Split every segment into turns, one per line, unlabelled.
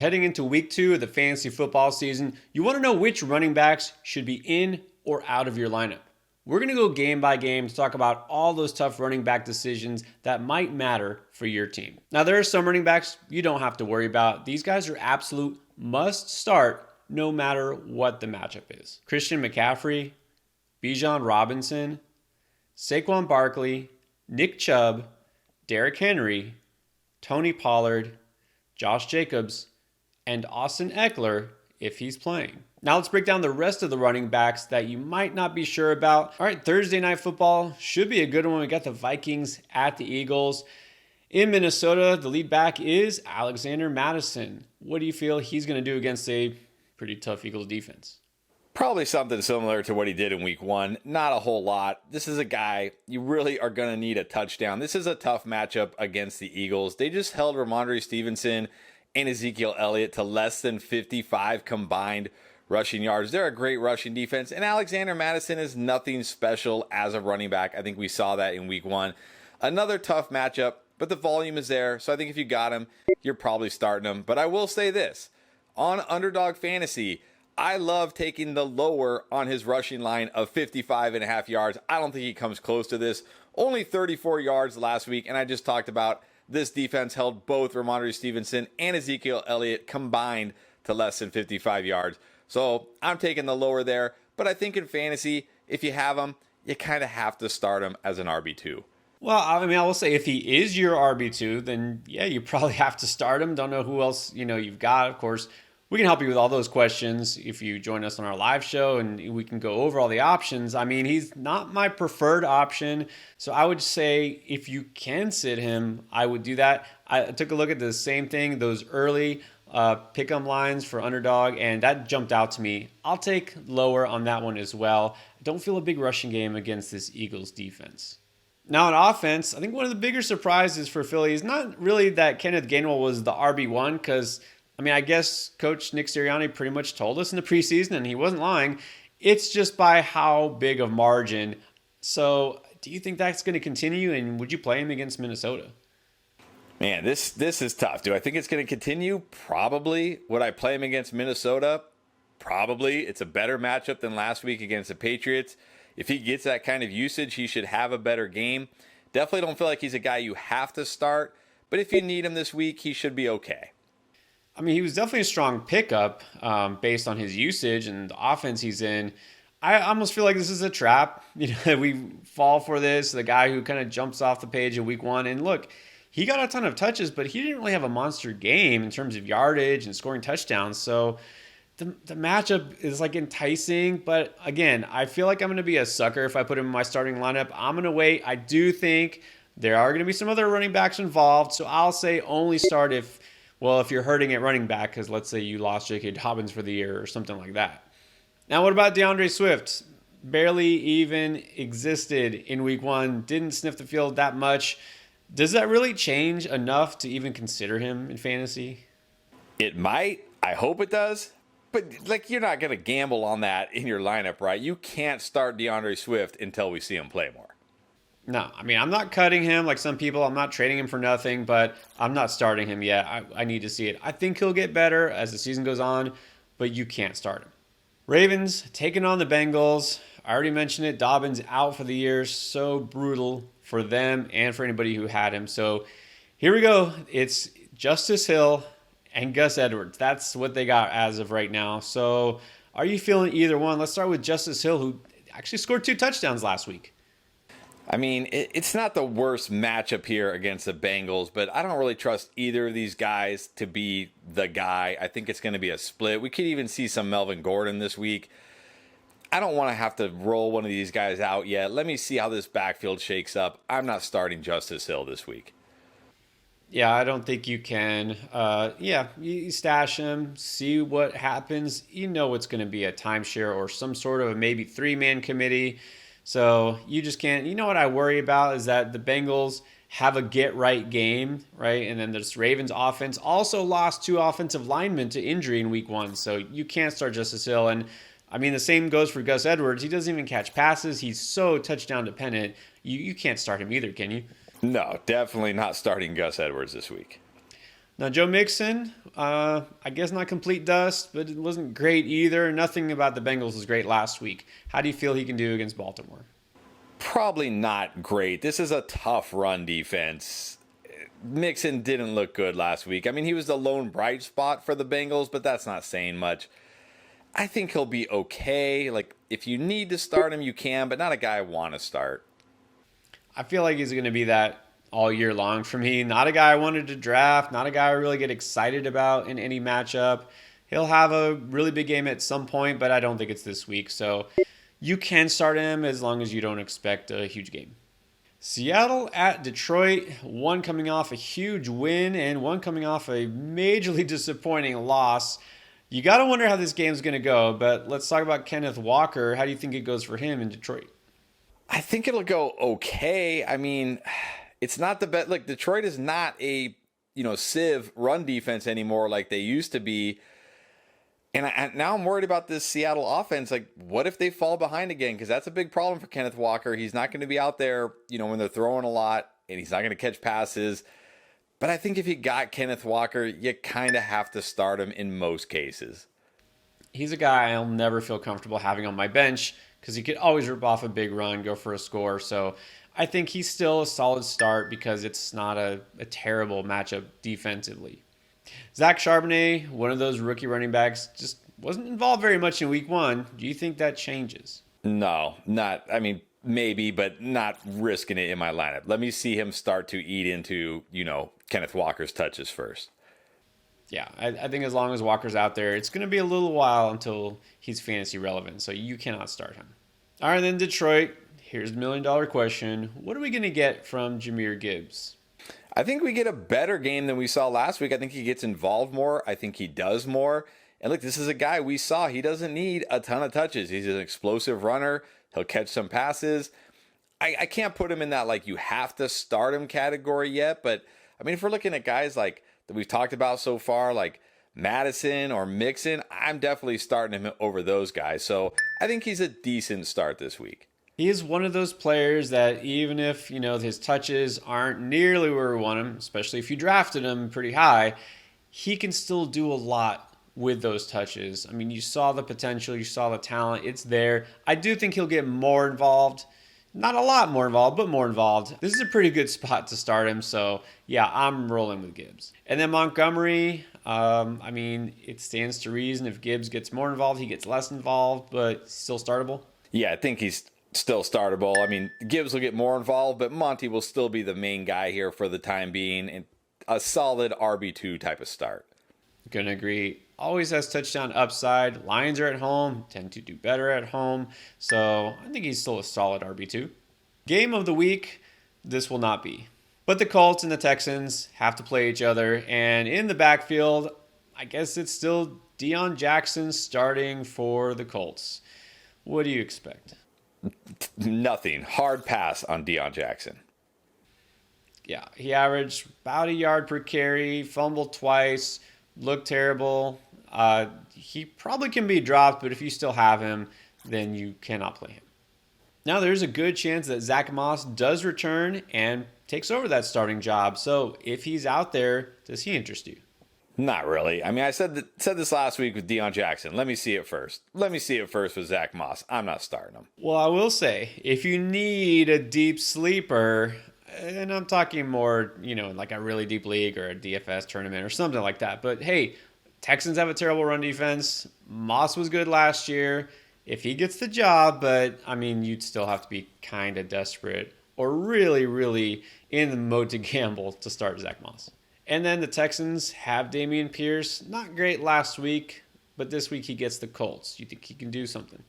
Heading into week 2 of the fantasy football season, you want to know which running backs should be in or out of your lineup. We're going to go game by game to talk about all those tough running back decisions that might matter for your team. Now, there are some running backs you don't have to worry about. These guys are absolute must start no matter what the matchup is. Christian McCaffrey, Bijan Robinson, Saquon Barkley, Nick Chubb, Derrick Henry, Tony Pollard, Josh Jacobs, and Austin Eckler if he's playing. Now let's break down the rest of the running backs that you might not be sure about. All right, Thursday Night Football should be a good one. We got the Vikings at the Eagles. In Minnesota, the lead back is Alexander Mattison. What do you feel he's going to do against a pretty tough Eagles defense?
Probably something similar to what he did in week 1. Not a whole lot. This is a guy you really are going to need a touchdown. This is a tough matchup against the Eagles. They just held Ramondre Stevenson and Ezekiel Elliott to less than 55 combined rushing yards. They're a great rushing defense, and Alexander Mattison is nothing special as a running back. I think we saw that in week 1. Another tough matchup, but the volume is there, so I think if you got him, you're probably starting him. But I will say this, on Underdog Fantasy, I love taking the lower on his rushing line of 55.5 yards. I don't think he comes close to this. Only 34 yards last week, and I just talked about this defense held both Ramondre Stevenson and Ezekiel Elliott combined to less than 55 yards. So I'm taking the lower there, but I think in fantasy, if you have him, you kind of have to start him as an RB2.
Well, I mean, I will say if he is your RB2, then yeah, you probably have to start him. Don't know who else, you've got. Of course, we can help you with all those questions if you join us on our live show and we can go over all the options. I mean, he's not my preferred option. So I would say if you can sit him, I would do that. I took a look at the same thing, those early pick 'em lines for Underdog, and that jumped out to me. I'll take lower on that one as well. I don't feel a big rushing game against this Eagles defense. Now on offense, I think one of the bigger surprises for Philly is not really that Kenneth Gainwell was the RB1 because I guess Coach Nick Sirianni pretty much told us in the preseason, and he wasn't lying. It's just by how big of margin. So do you think that's going to continue, and would you play him against Minnesota?
Man, this is tough. Do I think it's going to continue? Probably. Would I play him against Minnesota? Probably. It's a better matchup than last week against the Patriots. If he gets that kind of usage, he should have a better game. Definitely don't feel like he's a guy you have to start, but if you need him this week, he should be okay.
I mean, he was definitely a strong pickup based on his usage and the offense he's in. I almost feel like this is a trap. We fall for this. The guy who kind of jumps off the page in week 1. And look, he got a ton of touches, but he didn't really have a monster game in terms of yardage and scoring touchdowns. So the matchup is like enticing. But again, I feel like I'm going to be a sucker if I put him in my starting lineup. I'm going to wait. I do think there are going to be some other running backs involved. So I'll say only start if you're hurting at running back, because let's say you lost J.K. Dobbins for the year or something like that. Now, what about DeAndre Swift? Barely even existed in week 1, didn't sniff the field that much. Does that really change enough to even consider him in fantasy?
It might. I hope it does. But, you're not going to gamble on that in your lineup, right? You can't start DeAndre Swift until we see him play more.
No, I mean, I'm not cutting him like some people. I'm not trading him for nothing, but I'm not starting him yet. I need to see it. I think he'll get better as the season goes on, but you can't start him. Ravens taking on the Bengals. I already mentioned it. Dobbins out for the year. So brutal for them and for anybody who had him. So here we go. It's Justice Hill and Gus Edwards. That's what they got as of right now. So are you feeling either one? Let's start with Justice Hill, who actually scored 2 touchdowns last week.
I mean, it's not the worst matchup here against the Bengals, but I don't really trust either of these guys to be the guy. I think it's going to be a split. We could even see some Melvin Gordon this week. I don't want to have to roll one of these guys out yet. Let me see how this backfield shakes up. I'm not starting Justice Hill this week.
Yeah, I don't think you can. You stash him, see what happens. You know it's going to be a timeshare or some sort of a maybe 3-man committee. So you just can't. You know what I worry about is that the Bengals have a get-right game, right? And then this Ravens offense also lost 2 offensive linemen to injury in week 1. So you can't start Justice Hill. And, I mean, the same goes for Gus Edwards. He doesn't even catch passes. He's so touchdown dependent. You can't start him either, can you?
No, definitely not starting Gus Edwards this week.
Now, Joe Mixon, I guess not complete dust, but it wasn't great either. Nothing about the Bengals was great last week. How do you feel he can do against Baltimore?
Probably not great. This is a tough run defense. Mixon didn't look good last week. I mean, he was the lone bright spot for the Bengals, but that's not saying much. I think he'll be okay. Like, if you need to start him, you can, but not a guy I want to start.
I feel like he's going to be that all year long for me. Not a guy I wanted to draft, not a guy I really get excited about in any matchup. He'll have a really big game at some point, but I don't think it's this week. So you can start him as long as you don't expect a huge game. Seattle at Detroit, one coming off a huge win and one coming off a majorly disappointing loss. You got to wonder how this game's going to go, but let's talk about Kenneth Walker. How do you think it goes for him in Detroit?
I think it'll go okay. I mean, it's not the best. Look, Detroit is not a, sieve run defense anymore like they used to be. And now I'm worried about this Seattle offense. Like, what if they fall behind again? Because that's a big problem for Kenneth Walker. He's not going to be out there, when they're throwing a lot, and he's not going to catch passes. But I think if you got Kenneth Walker, you kind of have to start him in most cases.
He's a guy I'll never feel comfortable having on my bench because he could always rip off a big run, go for a score. So I think he's still a solid start because it's not a terrible matchup defensively. Zach Charbonnet, one of those rookie running backs, just wasn't involved very much in week one. Do you think that changes?
No, not. I mean, maybe, but not risking it in my lineup. Let me see him start to eat into, Kenneth Walker's touches first.
Yeah, I think as long as Walker's out there, it's going to be a little while until he's fantasy relevant, so you cannot start him. All right, then Detroit. Here's the million-dollar question. What are we going to get from Jahmyr Gibbs?
I think we get a better game than we saw last week. I think he gets involved more. I think he does more. And look, this is a guy we saw. He doesn't need a ton of touches. He's an explosive runner. He'll catch some passes. I can't put him in that, like, you have to start him category yet. But, I mean, if we're looking at guys like that we've talked about so far, like Madison or Mixon, I'm definitely starting him over those guys. So I think he's a decent start this week.
He is one of those players that even if, his touches aren't nearly where we want him, especially if you drafted him pretty high, he can still do a lot with those touches. I mean, you saw the potential, you saw the talent, it's there. I do think he'll get more involved. Not a lot more involved, but more involved. This is a pretty good spot to start him. So, yeah, I'm rolling with Gibbs. And then Montgomery, it stands to reason if Gibbs gets more involved, he gets less involved, but still startable.
Yeah, I think he's still startable. I mean, Gibbs will get more involved, but Monty will still be the main guy here for the time being, and a solid RB2 type of start.
Gonna agree. Always has touchdown upside. Lions are at home, tend to do better at home. So I think he's still a solid RB2. Game of the week, this will not be. But the Colts and the Texans have to play each other. And in the backfield, I guess it's still Deion Jackson starting for the Colts. What do you expect?
Nothing. Hard pass on Deion Jackson.
Yeah, he averaged about a yard per carry, fumbled twice, looked terrible. He probably can be dropped, but if you still have him, then you cannot play him. Now, there's a good chance that Zach Moss does return and takes over that starting job. So if he's out there, does he interest you?
Not really. I mean, I said this last week with Deion Jackson. Let me see it first. Let me see it first with Zach Moss. I'm not starting him.
Well, I will say, if you need a deep sleeper, and I'm talking more, like a really deep league or a DFS tournament or something like that. But hey, Texans have a terrible run defense. Moss was good last year. If he gets the job, but you'd still have to be kind of desperate or really, really in the mode to gamble to start Zach Moss. And then the Texans have Dameon Pierce. Not great last week, but this week he gets the Colts. You think he can do something?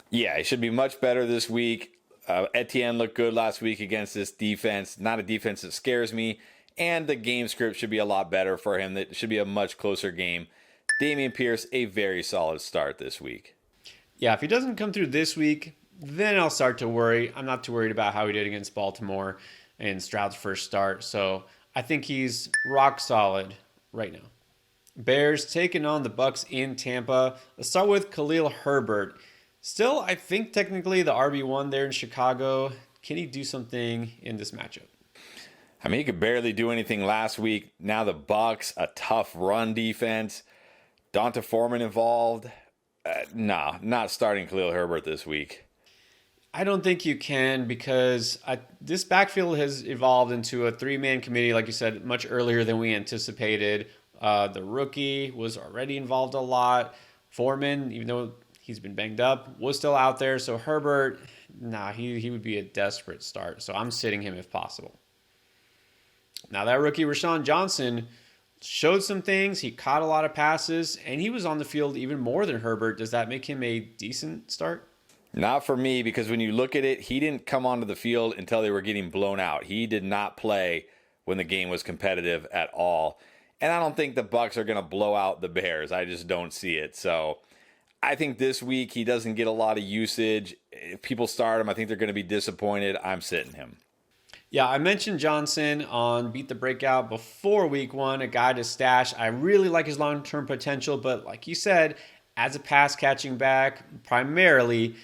Yeah, he should be much better this week. Etienne looked good last week against this defense. Not a defense that scares me. And the game script should be a lot better for him. That should be a much closer game. Dameon Pierce, a very solid start this week.
Yeah, if he doesn't come through this week, then I'll start to worry. I'm not too worried about how he did against Baltimore in Stroud's first start. So I think he's rock solid right now. Bears taking on the Bucs in Tampa. Let's start with Khalil Herbert. Still, I think technically the RB1 there in Chicago. Can he do something in this matchup?
I mean, he could barely do anything last week. Now the Bucs, a tough run defense. Donta Foreman involved. No, not starting Khalil Herbert this week.
I don't think you can because this backfield has evolved into a three-man committee, like you said, much earlier than we anticipated. The rookie was already involved a lot. Foreman, even though he's been banged up, was still out there. So Herbert, he would be a desperate start. So I'm sitting him if possible. Now that rookie Rashawn Johnson showed some things. He caught a lot of passes, and he was on the field even more than Herbert. Does that make him a decent start?
Not for me, because when you look at it, he didn't come onto the field until they were getting blown out. He did not play when the game was competitive at all. And I don't think the Bucs are going to blow out the Bears. I just don't see it. So I think this week he doesn't get a lot of usage. If people start him, I think they're going to be disappointed. I'm sitting him.
Yeah, I mentioned Johnson on Beat the Breakout before week one, a guy to stash. I really like his long-term potential, but like you said, as a pass-catching back, primarily,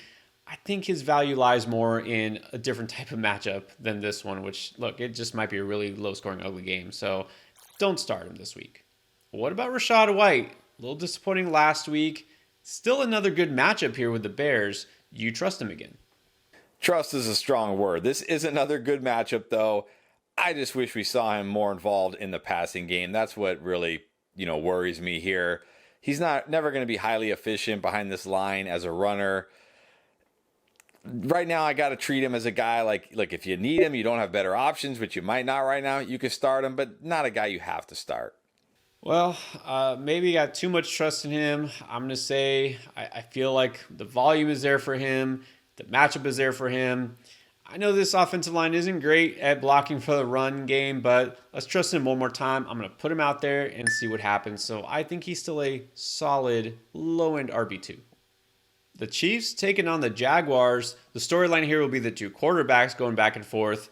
I think his value lies more in a different type of matchup than this one, which, look, it just might be a really low-scoring, ugly game. So don't start him this week. What about Rachaad White? A little disappointing last week. Still another good matchup here with the Bears. You trust him again?
Trust is a strong word. This is another good matchup, though. I just wish we saw him more involved in the passing game. That's what really, worries me here. He's never going to be highly efficient behind this line as a runner. Right now, I got to treat him as a guy like if you need him, you don't have better options, which you might not right now, you can start him, but not a guy you have to start.
Well, maybe I got too much trust in him. I'm going to say I feel like the volume is there for him. The matchup is there for him. I know this offensive line isn't great at blocking for the run game, but let's trust him one more time. I'm going to put him out there and see what happens. So I think he's still a solid low-end RB2. The Chiefs taking on the Jaguars. The storyline here will be the two quarterbacks going back and forth.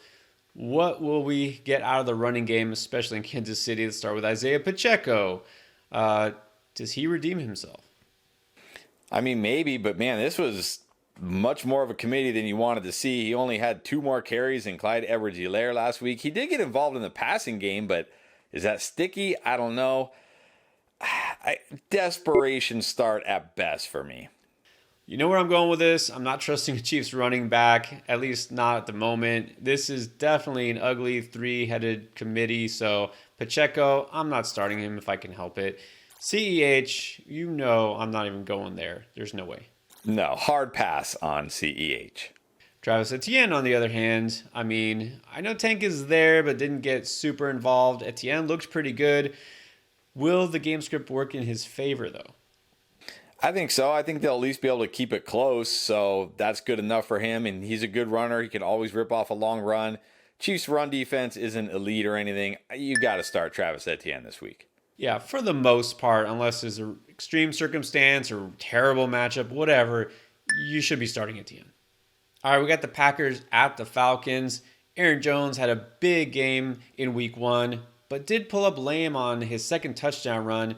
What will we get out of the running game, especially in Kansas City? Let's start with Isaiah Pacheco. Does he redeem himself?
I mean, maybe, but man, this was much more of a committee than you wanted to see. He only had 2 more carries than Clyde Edwards-Helaire last week. He did get involved in the passing game, but is that sticky? I don't know. Desperation start at best for me.
You know where I'm going with this? I'm not trusting the Chiefs running back, at least not at the moment. This is definitely an ugly 3-headed committee. So Pacheco, I'm not starting him if I can help it. CEH, I'm not even going there. There's no way.
No, hard pass on CEH.
Travis Etienne, on the other hand, I know Tank is there, but didn't get super involved. Etienne looked pretty good. Will the game script work in his favor, though?
I think so. I think they'll at least be able to keep it close, so that's good enough for him, and he's a good runner. He can always rip off a long run. Chiefs' run defense isn't elite or anything. You got to start Travis Etienne this week.
Yeah, for the most part, unless there's an extreme circumstance or terrible matchup, whatever, you should be starting Etienne. All right, we got the Packers at the Falcons. Aaron Jones had a big game in week 1, but did pull up lame on his second touchdown run.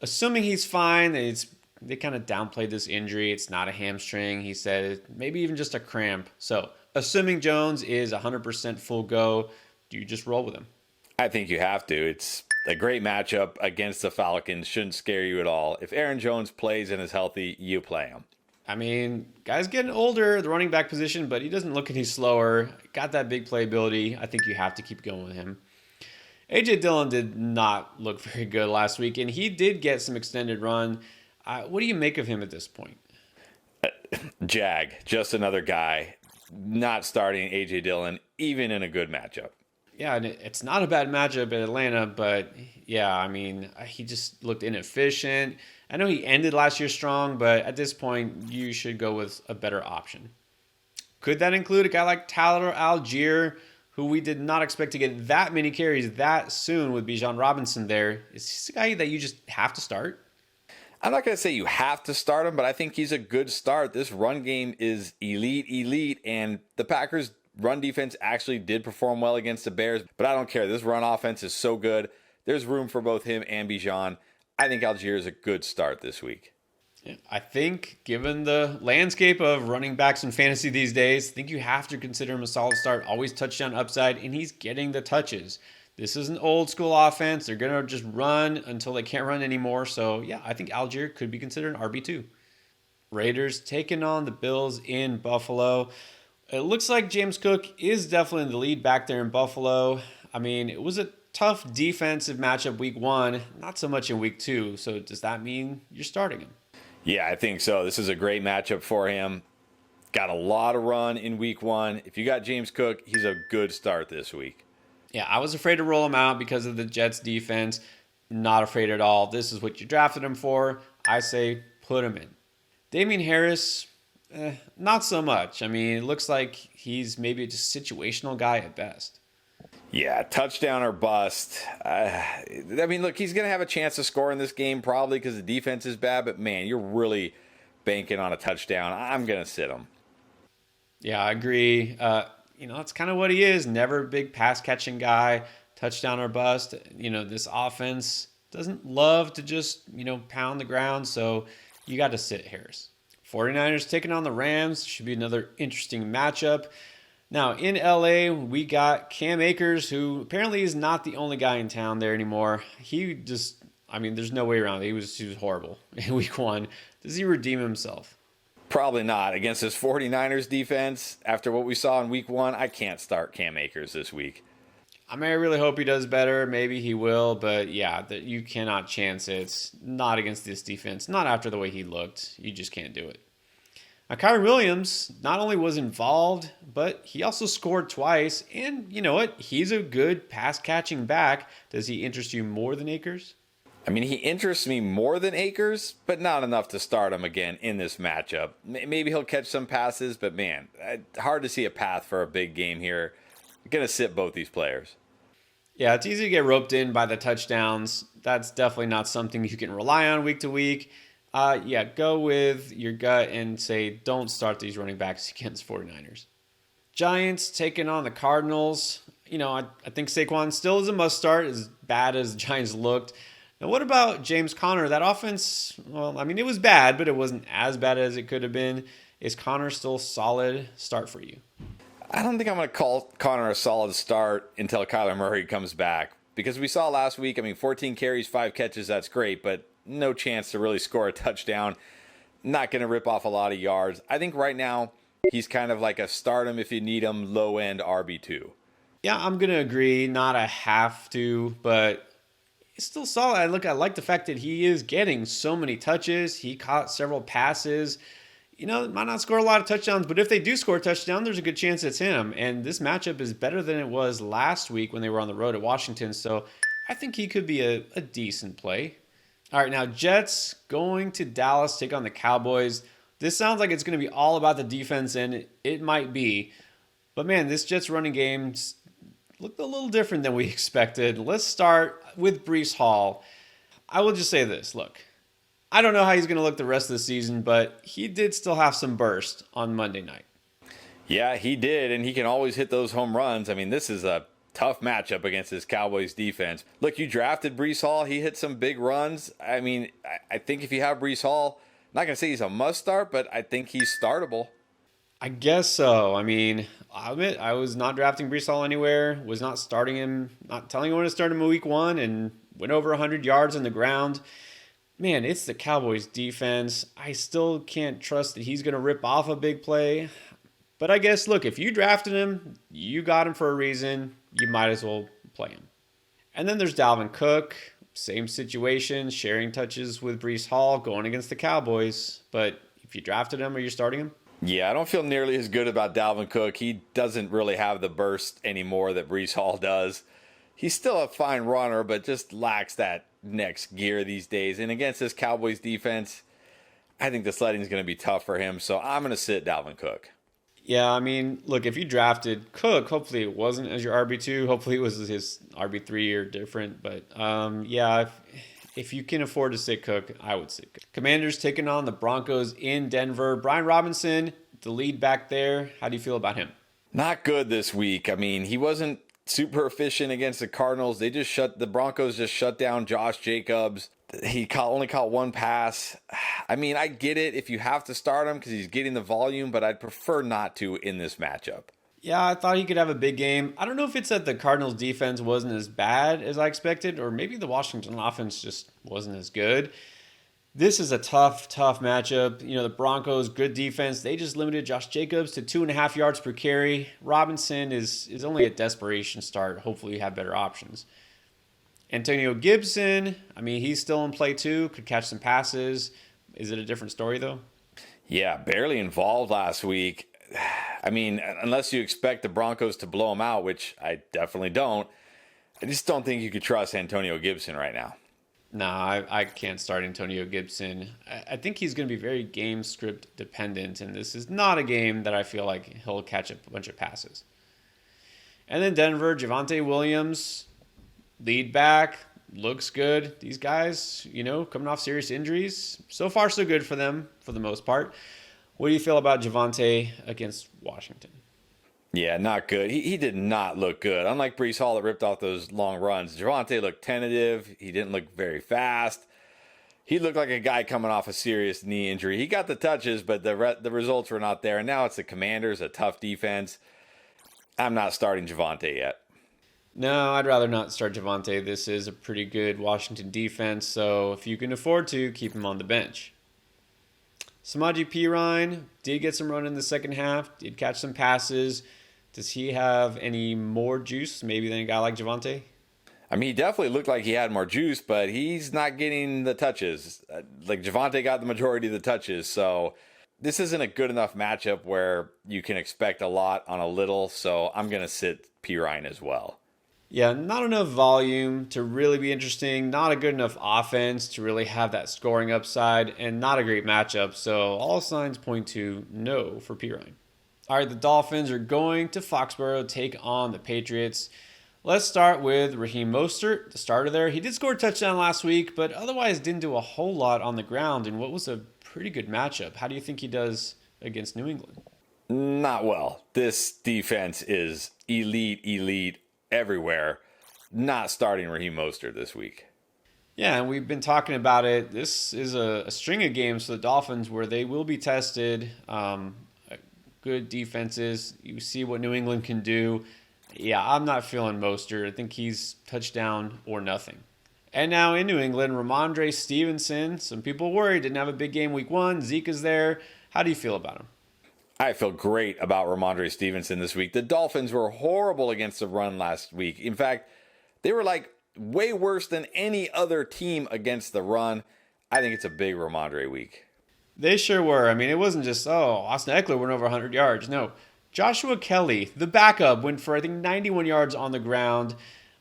Assuming he's fine, they kind of downplayed this injury. It's not a hamstring. He said maybe even just a cramp. So assuming Jones is 100% full go, do you just roll with him?
I think you have to. It's a great matchup against the Falcons. Shouldn't scare you at all. If Aaron Jones plays and is healthy, you play him.
Guy's getting older, the running back position, but he doesn't look any slower. Got that big playability. I think you have to keep going with him. A.J. Dillon did not look very good last week, and he did get some extended run. What do you make of him at this point?
Just another guy not starting A.J. Dillon, even in a good matchup.
Yeah, and it's not a bad matchup at Atlanta, but yeah, he just looked inefficient. I know he ended last year strong, but at this point, you should go with a better option. Could that include a guy like Tyler Algier, who we did not expect to get that many carries that soon with Bijan Robinson there? Is he a guy that you just have to start?
I'm not going to say you have to start him, but I think he's a good start. This run game is elite, and the Packers' run defense actually did perform well against the Bears, but I don't care. This run offense is so good. There's room for both him and Bijan. I think Algier is a good start this week.
I think, given the landscape of running backs in fantasy these days, I think you have to consider him a solid start. Always touchdown upside, and he's getting the touches. This is an old school offense. They're going to just run until they can't run anymore. So, yeah, I think Algier could be considered an RB2. Raiders taking on the Bills in Buffalo. It looks like James Cook is definitely in the lead back there in Buffalo. I mean, it was a tough defensive matchup week 1, not so much in week 2. So, does that mean you're starting him?
Yeah, I think so. This is a great matchup for him. Got a lot of run in week 1. If you got James Cook, he's a good start this week.
Yeah, I was afraid to roll him out because of the Jets defense. Not afraid at all. This is what you drafted him for. I say put him in. Damian Harris, not so much. I mean, it looks like he's maybe just a situational guy at best.
Yeah, touchdown or bust. I mean, look, he's going to have a chance to score in this game probably because the defense is bad. But, man, you're really banking on a touchdown. I'm going to sit him.
Yeah, I agree. That's kind of what he is. Never a big pass-catching guy, touchdown or bust. This offense doesn't love to just, pound the ground. So you got to sit Harris. 49ers taking on the Rams. Should be another interesting matchup. Now, in LA, we got Cam Akers, who apparently is not the only guy in town there anymore. There's no way around it. He was horrible in week 1. Does he redeem himself?
Probably not. Against this 49ers defense, after what we saw in week 1, I can't start Cam Akers this week.
I really hope he does better. Maybe he will, but yeah, you cannot chance it. It's not against this defense. Not after the way he looked. You just can't do it. Now, Kyren Williams not only was involved, but he also scored twice. And you know what? He's a good pass-catching back. Does he interest you more than Akers?
I mean, he interests me more than Akers, but not enough to start him again in this matchup. Maybe he'll catch some passes, but man, hard to see a path for a big game here. I'm going to sit both these players.
Yeah, it's easy to get roped in by the touchdowns. That's definitely not something you can rely on week to week. Go with your gut and say don't start these running backs against 49ers. Giants taking on the Cardinals. I think Saquon still is a must start, as bad as the Giants looked. Now, what about James Conner? That offense, it was bad, but it wasn't as bad as it could have been. Is Conner still a solid start for you?
I don't think I'm going to call Conner a solid start until Kyler Murray comes back. Because we saw last week, 14 carries, 5 catches, that's great, but no chance to really score a touchdown. Not going to rip off a lot of yards. I think right now he's kind of like a start him if you need him, low-end RB2.
Yeah, I'm going to agree. Not a have to, but it's still solid. I like the fact that he is getting so many touches. He caught several passes. Might not score a lot of touchdowns, but if they do score a touchdown, there's a good chance it's him. And this matchup is better than it was last week when they were on the road at Washington. So I think he could be a decent play. All right, now Jets going to Dallas, take on the Cowboys. This sounds like it's going to be all about the defense, and it might be. But man, this Jets running game looked a little different than we expected. Let's start with Breece Hall. I will just say this. Look, I don't know how he's going to look the rest of the season, but he did still have some burst on Monday night.
Yeah, he did, and he can always hit those home runs. This is a tough matchup against this Cowboys defense. Look, you drafted Breece Hall. He hit some big runs. I think if you have Breece Hall, I'm not going to say he's a must start, but I think he's startable.
I guess so. I'll admit I was not drafting Breece Hall anywhere, was not starting him, not telling anyone to start him in week 1, and went over 100 yards on the ground. Man, it's the Cowboys defense. I still can't trust that he's going to rip off a big play. But I guess, look, if you drafted him, you got him for a reason. You might as well play him. And then there's Dalvin Cook. Same situation, sharing touches with Breece Hall, going against the Cowboys. But if you drafted him, are you starting him?
Yeah, I don't feel nearly as good about Dalvin Cook. He doesn't really have the burst anymore that Breece Hall does. He's still a fine runner, but just lacks that next gear these days. And against this Cowboys defense, I think the sledding is going to be tough for him. So I'm going to sit Dalvin Cook.
Yeah, look, if you drafted Cook, hopefully it wasn't as your RB2. Hopefully it was his RB3 or different. But if you can afford to sit Cook, I would sit Cook. Commanders taking on the Broncos in Denver. Brian Robinson, the lead back there. How do you feel about him?
Not good this week. He wasn't super efficient against the Cardinals. The Broncos just shut down Josh Jacobs. Only caught one pass. I mean, I get it if you have to start him because he's getting the volume, but I'd prefer not to in this matchup.
Yeah, I thought he could have a big game. I don't know if it's that the Cardinals defense wasn't as bad as I expected, or maybe the Washington offense just wasn't as good. This is a tough matchup. You know, the Broncos, good defense. They just limited Josh Jacobs to 2.5 yards per carry. Robinson is only a desperation start. Hopefully you have better options. Antonio Gibson, I mean, he's still in play too. Could catch some passes. Is it a different story though?
Yeah, barely involved last week. I mean, unless you expect the Broncos to blow them out, which I definitely don't, I just don't think you could trust Antonio Gibson right now.
No, I can't start Antonio Gibson. I think he's going to be very game script dependent, and this is not a game that I feel like he'll catch a bunch of passes. And then Denver, Javonte Williams, lead back, looks good. These guys, you know, coming off serious injuries. So far, so good for them for the most part. What do you feel about Javonte against Washington?
Yeah, not good. He did not look good. Unlike Breece Hall that ripped off those long runs, Javonte looked tentative. He didn't look very fast. He looked like a guy coming off a serious knee injury. He got the touches, but the results were not there. And now it's the Commanders, a tough defense. I'm not starting Javonte yet.
No, I'd rather not start Javonte. This is a pretty good Washington defense, so if you can afford to, keep him on the bench. Samaje Perine did get some run in the second half, did catch some passes. Does he have any more juice maybe than a guy like Javonte?
I mean, he definitely looked like he had more juice, but he's not getting the touches. Like Javonte got the majority of the touches, so this isn't a good enough matchup where you can expect a lot on a little, so I'm going to sit Perine as well.
Yeah, not enough volume to really be interesting, not a good enough offense to really have that scoring upside, and not a great matchup, so all signs point to no for Perine. All right, the Dolphins are going to Foxborough, take on the Patriots. Let's start with Raheem Mostert, the starter there. He did score a touchdown last week, but otherwise didn't do a whole lot on the ground in what was a pretty good matchup. How do you think he does against New England?
Not well. This defense is elite everywhere. Not starting Raheem Mostert this week.
Yeah, and we've been talking about it. This is a string of games for the Dolphins where they will be tested. Good defenses. You see what New England can do. Yeah, I'm not feeling Mostert. I think he's touchdown or nothing. And now in New England, Ramondre Stevenson. Some people worried, didn't have a big game week 1. Zeke is there. How do you feel about him?
I feel great about Ramondre Stevenson this week. The Dolphins were horrible against the run last week. In fact, they were like way worse than any other team against the run. I think it's a big Ramondre week.
They sure were. I mean, it wasn't just, Austin Eckler went over 100 yards. No, Joshua Kelly, the backup, went for, I think, 91 yards on the ground.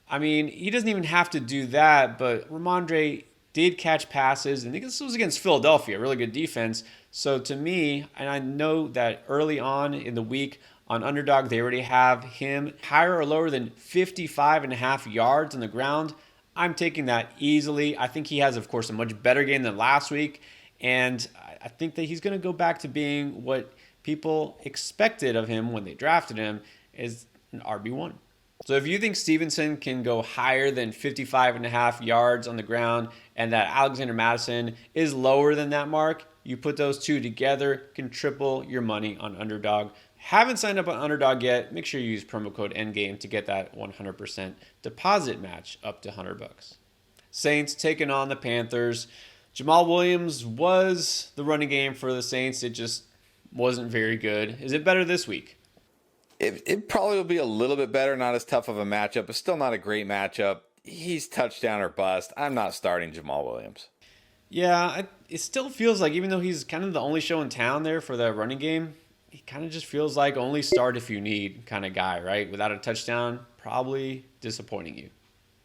I mean, he doesn't even have to do that, but Ramondre did catch passes, and this was against Philadelphia, a really good defense. So to me, and I know that early on in the week on Underdog, they already have him higher or lower than 55.5 yards on the ground. I'm taking that easily. I think he has, of course, a much better game than last week, and I think that he's going to go back to being what people expected of him when they drafted him, is an RB1. So if you think Stevenson can go higher than 55.5 yards on the ground and that Alexander Mattison is lower than that mark, you put those two together, can triple your money on Underdog. Haven't signed up on Underdog yet? Make sure you use promo code NGAME to get that 100% deposit match up to $100. Saints taking on the Panthers. Jamal Williams was the running game for the Saints. It just wasn't very good. Is it better this week?
It probably will be a little bit better, not as tough of a matchup, but still not a great matchup. He's touchdown or bust. I'm not starting Jamal Williams.
Yeah, it still feels like, even though he's kind of the only show in town there for the running game, he kind of just feels like only start if you need kind of guy, right? Without a touchdown, probably disappointing you.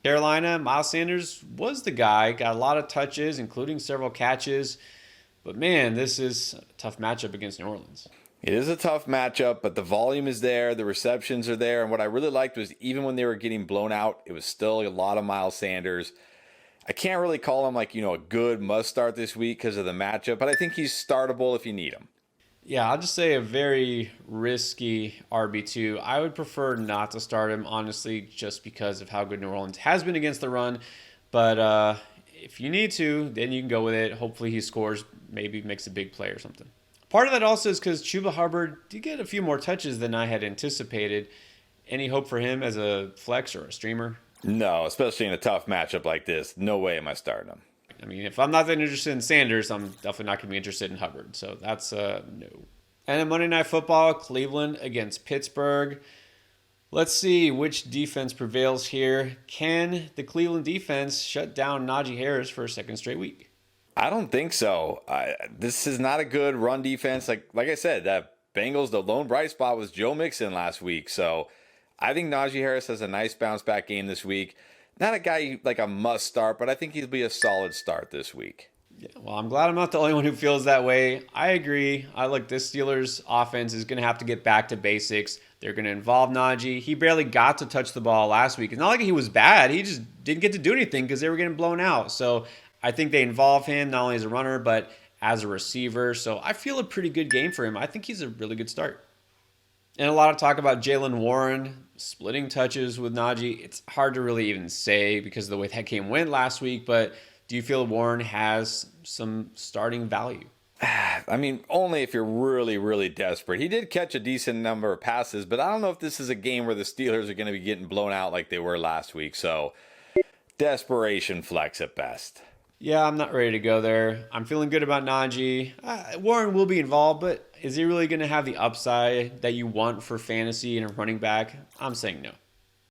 Carolina, Miles Sanders was the guy, got a lot of touches, including several catches. But man, this is a tough matchup against New Orleans.
It is a tough matchup, but the volume is there, the receptions are there, and what I really liked was even when they were getting blown out, it was still a lot of Miles Sanders. I can't really call him a good must start this week because of the matchup, but I think he's startable if you need him.
Yeah, I'll just say a very risky RB2. I would prefer not to start him, honestly, just because of how good New Orleans has been against the run. But if you need to, then you can go with it. Hopefully he scores, maybe makes a big play or something. Part of that also is because Chuba Hubbard did get a few more touches than I had anticipated. Any hope for him as a flex or a streamer?
No, especially in a tough matchup like this. No way am I starting him.
I mean, if I'm not that interested in Sanders, I'm definitely not going to be interested in Hubbard. So that's no. And then Monday Night Football, Cleveland against Pittsburgh. Let's see which defense prevails here. Can the Cleveland defense shut down Najee Harris for a second straight week?
I don't think so. This is not a good run defense. Like I said, that Bengals, the lone bright spot was Joe Mixon last week. So I think Najee Harris has a nice bounce back game this week. Not a guy like a must start, but I think he'll be a solid start this week.
Yeah, well, I'm glad I'm not the only one who feels that way. I agree. I like this Steelers offense is going to have to get back to basics. They're going to involve Najee. He barely got to touch the ball last week. It's not like he was bad. He just didn't get to do anything because they were getting blown out. So I think they involve him not only as a runner, but as a receiver. So I feel a pretty good game for him. I think he's a really good start. And a lot of talk about Jaylen Warren splitting touches with Najee. It's hard to really even say because of the way that game went last week, but do you feel Warren has some starting value?
I mean, only if you're really, really desperate. He did catch a decent number of passes, but I don't know if this is a game where the Steelers are going to be getting blown out like they were last week. So, desperation flex at best.
Yeah, I'm not ready to go there. I'm feeling good about Najee. Warren will be involved, but is he really going to have the upside that you want for fantasy and a running back? I'm saying no.